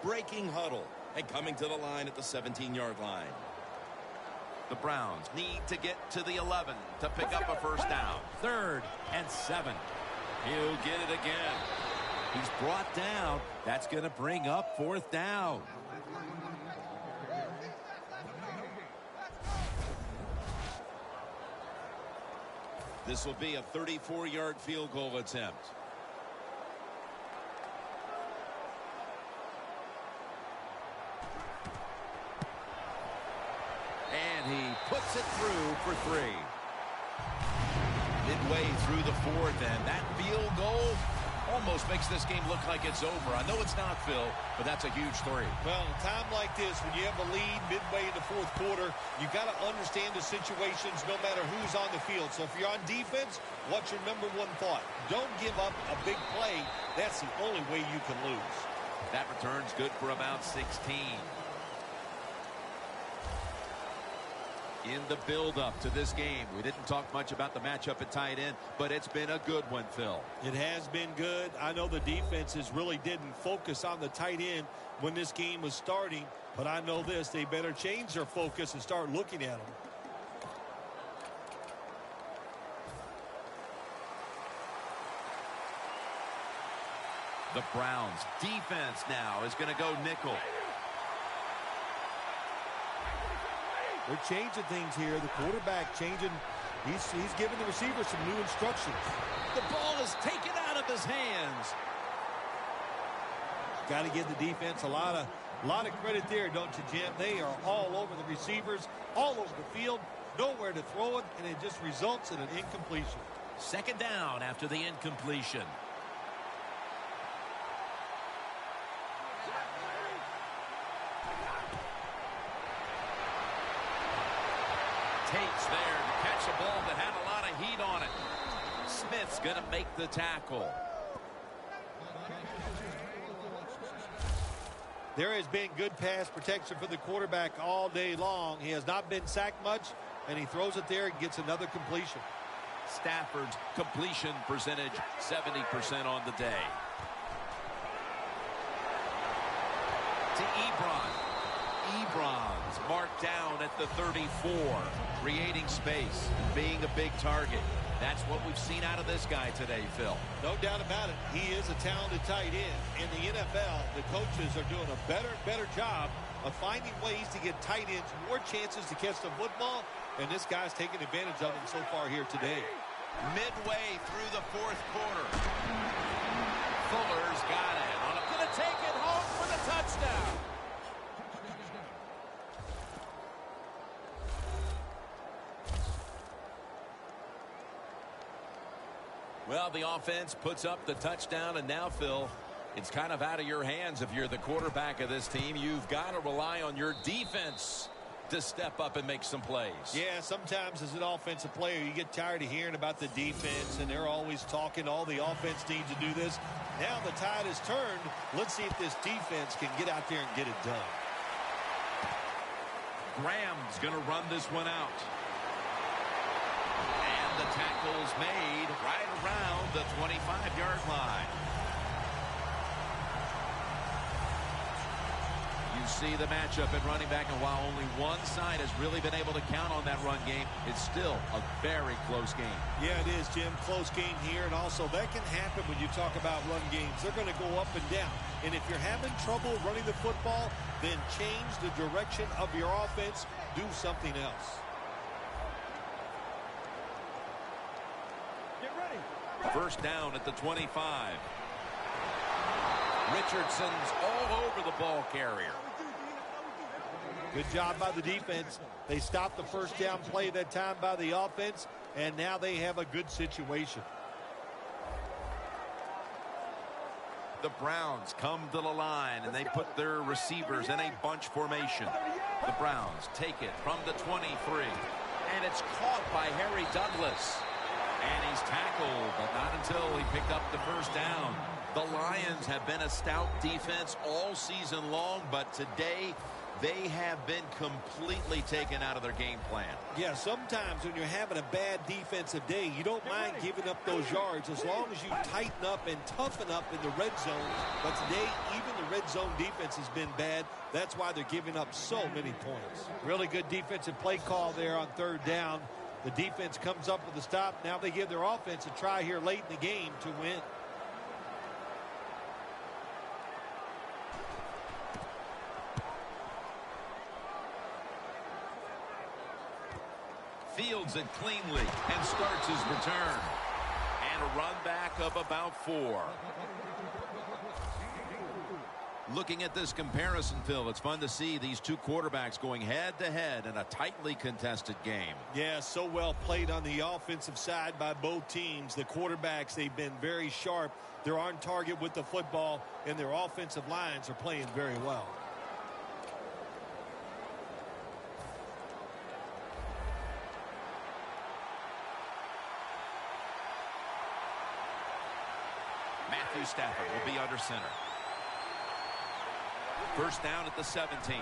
Breaking huddle and coming to the line at the 17-yard line. The Browns need to get to the 11 to pick up a first down. 3rd and 7. He'll get it again. He's brought down. That's going to bring up 4th down. This will be a 34-yard field goal attempt. And he puts it through for 3. Midway through the 4th, and that field goal almost makes this game look like it's over. I know it's not, Phil, but that's a huge 3. Well, in a time like this, when you have a lead midway in the 4th quarter, you got to understand the situations no matter who's on the field. So if you're on defense, what's your number one thought? Don't give up a big play. That's the only way you can lose. That return's good for about 16. In the build-up to this game, we didn't talk much about the matchup at tight end, but it's been a good one, Phil. It has been good. I know the defenses really didn't focus on the tight end when this game was starting, but I know this, they better change their focus and start looking at them. The Browns defense now is going to go nickel. They're changing things here. The quarterback changing. He's giving the receiver some new instructions. The ball is taken out of his hands. Got to give the defense a lot of credit there, don't you, Jim? They are all over the receivers, all over the field, nowhere to throw it, and it just results in an incompletion. 2nd down after the incompletion. Takes there to catch a ball that had a lot of heat on it. Smith's going to make the tackle. There has been good pass protection for the quarterback all day long. He has not been sacked much, and he throws it there and gets another completion. Stafford's completion percentage 70% on the day. To Ebron. Ebrons marked down at the 34, creating space, being a big target. That's what we've seen out of this guy today, Phil. No doubt about it. He is a talented tight end. In the NFL, the coaches are doing a better job of finding ways to get tight ends more chances to catch the football, and this guy's taking advantage of them so far here today. Midway through the fourth quarter. Fuller's got it. Going to take it home for the touchdown. Well, the offense puts up the touchdown, and now, Phil, it's kind of out of your hands if you're the quarterback of this team. You've got to rely on your defense to step up and make some plays. Yeah, sometimes as an offensive player, you get tired of hearing about the defense, and they're always talking, all the offense needs to do this. Now the tide has turned. Let's see if this defense can get out there and get it done. Graham's going to run this one out. And the tackle's made right around the 25-yard line. You see the matchup at running back, and while only one side has really been able to count on that run game, it's still a very close game. Yeah, it is, Jim. Close game here, and also that can happen when you talk about run games. They're going to go up and down, and if you're having trouble running the football, then change the direction of your offense. Do something else. Get ready. First down at the 25. Richardson's all over the ball carrier. Good job by the defense. They stopped the first down play that time by the offense, and now they have a good situation. The Browns come to the line, and they put their receivers in a bunch formation. The Browns take it from the 23, and it's caught by Harry Douglas. And he's tackled, but not until he picked up the first down. The Lions have been a stout defense all season long, but today they have been completely taken out of their game plan. Yeah, sometimes when you're having a bad defensive day, you don't mind giving up those yards as long as you tighten up and toughen up in the red zone. But today, even the red zone defense has been bad. That's why they're giving up so many points. Really good defensive play call there on third down. The defense comes up with a stop. Now they give their offense a try here late in the game to win. Fields it cleanly and starts his return. And a run back of about 4. Looking at this comparison, Phil, it's fun to see these two quarterbacks going head-to-head in a tightly contested game. Yeah, so well played on the offensive side by both teams. The quarterbacks, they've been very sharp. They're on target with the football, and their offensive lines are playing very well. Matthew Stafford will be under center. First down at the 17.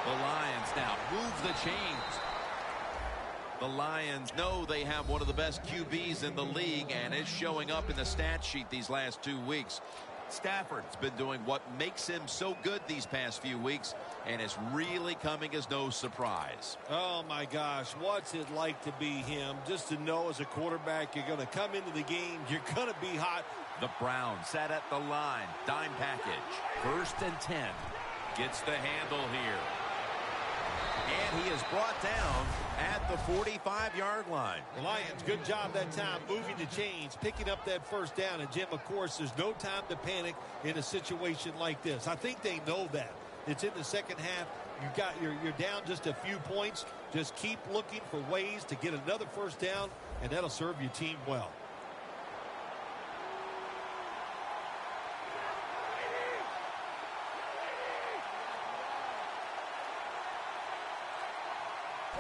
The Lions now move the chains. The Lions know they have one of the best QBs in the league, and is showing up in the stat sheet these last 2 weeks. Stafford's been doing what makes him so good these past few weeks, and it's really coming as no surprise. Oh, my gosh. What's it like to be him? Just to know as a quarterback you're going to come into the game, you're going to be hot. The Browns set at the line. Dime package. First and 10. Gets the handle here. And he is brought down at the 45-yard line. The Lions, good job that time moving the chains, picking up that first down. And, Jim, of course, there's no time to panic in a situation like this. I think they know that. It's in the second half. You're down just a few points. Just keep looking for ways to get another first down, and that'll serve your team well.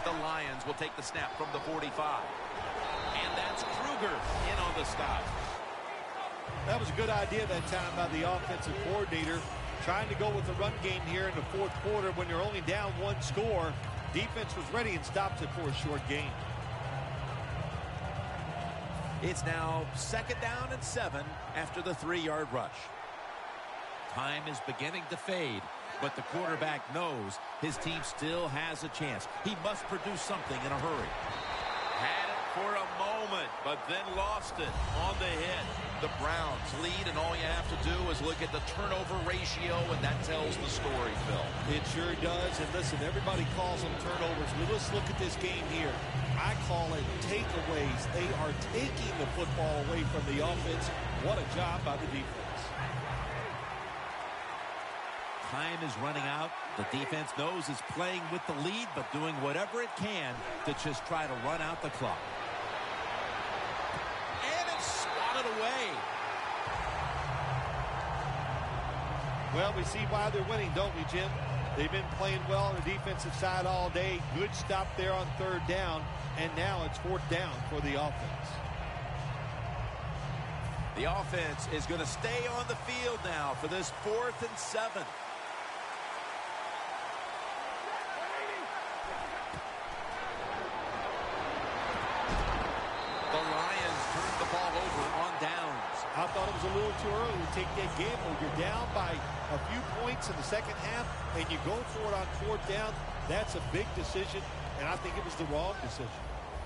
The Lions will take the snap from the 45. And that's Kruger in on the stop. That was a good idea that time by the offensive coordinator. Trying to go with the run game here in the fourth quarter when you're only down 1 score. Defense was ready and stopped it for a short gain. It's now second down and 7 after the 3-yard rush. Time is beginning to fade, but the quarterback knows his team still has a chance. He must produce something in a hurry. Had it for a moment, but then lost it on the hit. The Browns lead, and all you have to do is look at the turnover ratio, and that tells the story, Phil. It sure does. And listen, everybody calls them turnovers. But let's look at this game here. I call it takeaways. They are taking the football away from the offense. What a job by the defense. Time is running out. The defense knows it's playing with the lead, but doing whatever it can to just try to run out the clock. And it's swatted away. Well, we see why they're winning, don't we, Jim? They've been playing well on the defensive side all day. Good stop there on third down, and now it's fourth down for the offense. The offense is going to stay on the field now for this 4th and 7. The Lions turned the ball over on downs. I thought it was a little too early to take that gamble. You're down by a few points in the second half, and you go for it on fourth down. That's a big decision, and I think it was the wrong decision.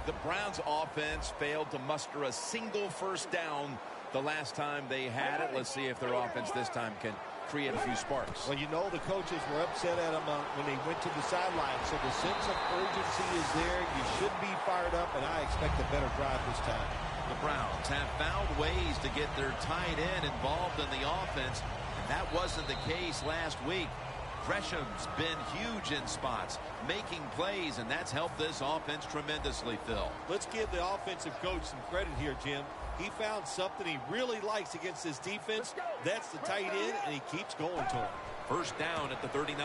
The Browns offense failed to muster a single first down the last time they had it. Let's see if their offense this time can create a few sparks. Well, you know the coaches were upset at them when they went to the sideline, so the sense of urgency is there. You should be fired up, and I expect a better drive this time. The Browns have found ways to get their tight end involved in the offense, and that wasn't the case last week. Gresham's been huge in spots, making plays, and that's helped this offense tremendously, Phil. Let's give the offensive coach some credit here, Jim. He found something he really likes against this defense. That's the tight end, and he keeps going to him. First down at the 39.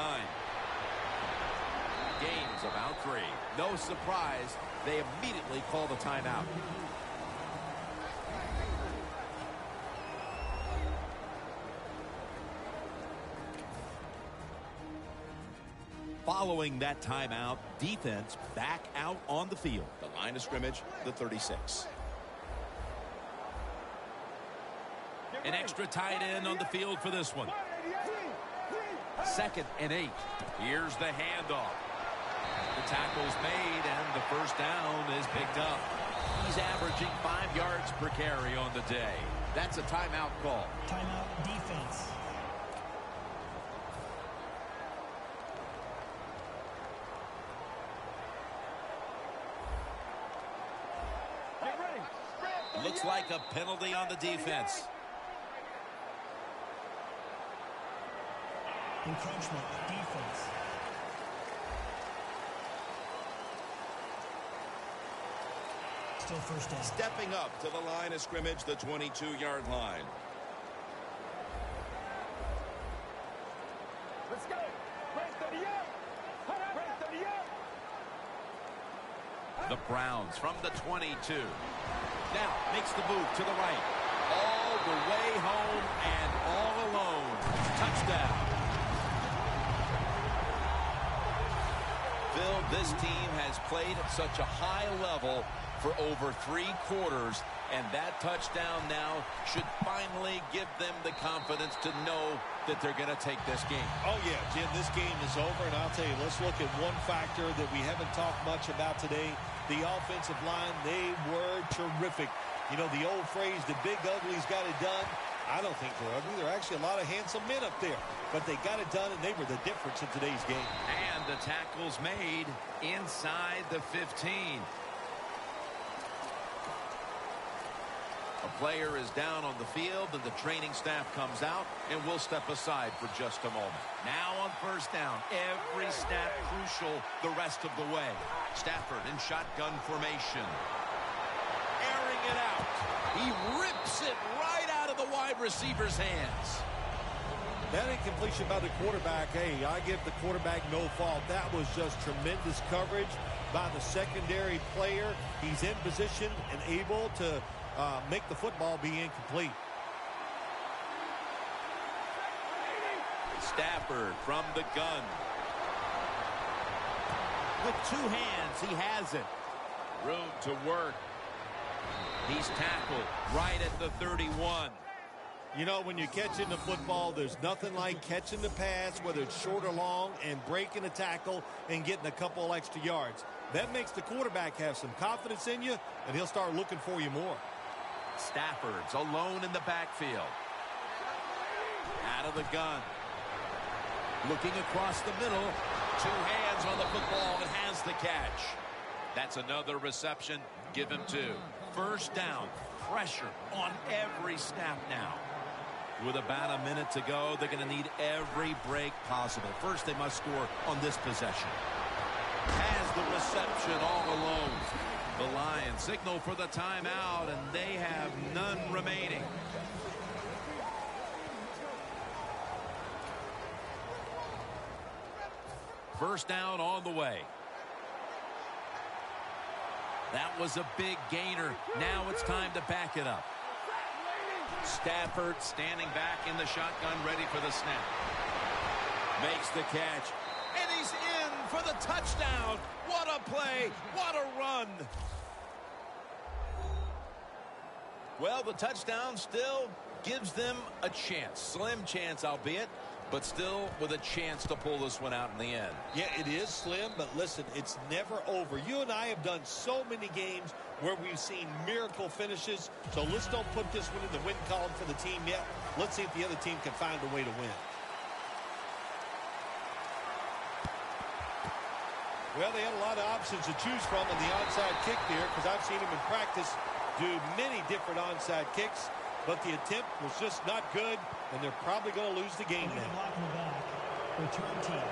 Game's about 3. No surprise, they immediately call the timeout. Following that timeout, defense back out on the field. The line of scrimmage, the 36. An extra tight end on the field for this one. 2nd and 8. Here's the handoff. The tackle's made, and the first down is picked up. He's averaging 5 yards per carry on the day. That's a timeout call. Timeout defense. Looks like a penalty on the defense. Encroachment defense. Still first down. Stepping up to the line of scrimmage, the 22-yard line. Let's go. Right 30 up. Right 30 up. The Browns from the 22. Now makes the move to the right. All the way home and all alone. Touchdown. Phil, this team has played at such a high level for over 3 quarters, and that touchdown now should finally give them the confidence to know that they're going to take this game. Oh, yeah, Jim, this game is over, and I'll tell you, let's look at one factor that we haven't talked much about today. The offensive line, they were terrific. You know, the old phrase, the big ugly's got it done. I don't think they're ugly. There are actually a lot of handsome men up there. But they got it done, and they were the difference in today's game. And the tackle's made inside the 15. A player is down on the field, and the training staff comes out, and we'll step aside for just a moment. Now on first down, every snap crucial the rest of the way. Stafford in shotgun formation. Airing it out. He rips it right out of the wide receiver's hands. That incompletion by the quarterback, hey, I give the quarterback no fault. That was just tremendous coverage by the secondary player. He's in position and able to make the football be incomplete. Stafford from the gun. With 2 hands, he has it. Room to work. He's tackled right at the 31. You know, when you're catching the football, there's nothing like catching the pass, whether it's short or long, and breaking a tackle and getting a couple extra yards. That makes the quarterback have some confidence in you, and he'll start looking for you more. Stafford's alone in the backfield. Out of the gun. Looking across the middle. 2 hands on the football and has the catch. That's another reception. Give him 2. First down. Pressure on every snap now. With about a minute to go, they're going to need every break possible. First, they must score on this possession. Has the reception all alone. The Lions signal for the timeout, and they have none remaining. First down on the way. That was a big gainer. Now it's time to back it up. Stafford standing back in the shotgun, ready for the snap. Makes the catch. And he's in for the touchdown. What a play. What a run. Well, the touchdown still gives them a chance. Slim chance, albeit, but still with a chance to pull this one out in the end. Yeah, it is slim, but listen, it's never over. You and I have done so many games where we've seen miracle finishes, so let's don't put this one in the win column for the team yet. Let's see if the other team can find a way to win. Well, they had a lot of options to choose from on the onside kick there, because I've seen them in practice do many different onside kicks, but the attempt was just not good, and they're probably going to lose the game now. Block in the back. Return team.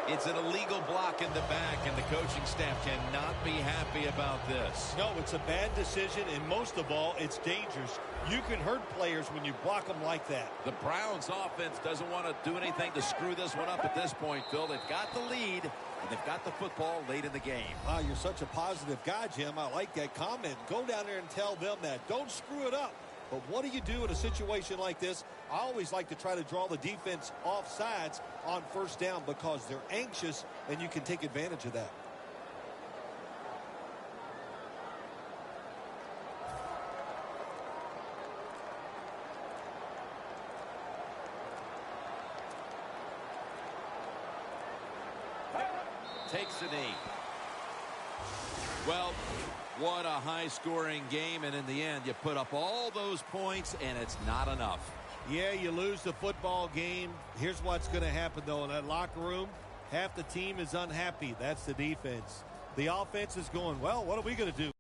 It's an illegal block in the back, and the coaching staff cannot be happy about this. No, it's a bad decision, and most of all, it's dangerous. You can hurt players when you block them like that. The Browns offense doesn't want to do anything to screw this one up at this point, Phil. They've got the lead, and they've got the football late in the game. Wow, you're such a positive guy, Jim. I like that comment. Go down there and tell them that. Don't screw it up. But what do you do in a situation like this? I always like to try to draw the defense off sides on first down because they're anxious, and you can take advantage of that. Takes a knee. Well, what a high-scoring game, and in the end, you put up all those points, and it's not enough. Yeah, you lose the football game. Here's what's going to happen, though, in that locker room. Half the team is unhappy. That's the defense. The offense is going, well, what are we going to do?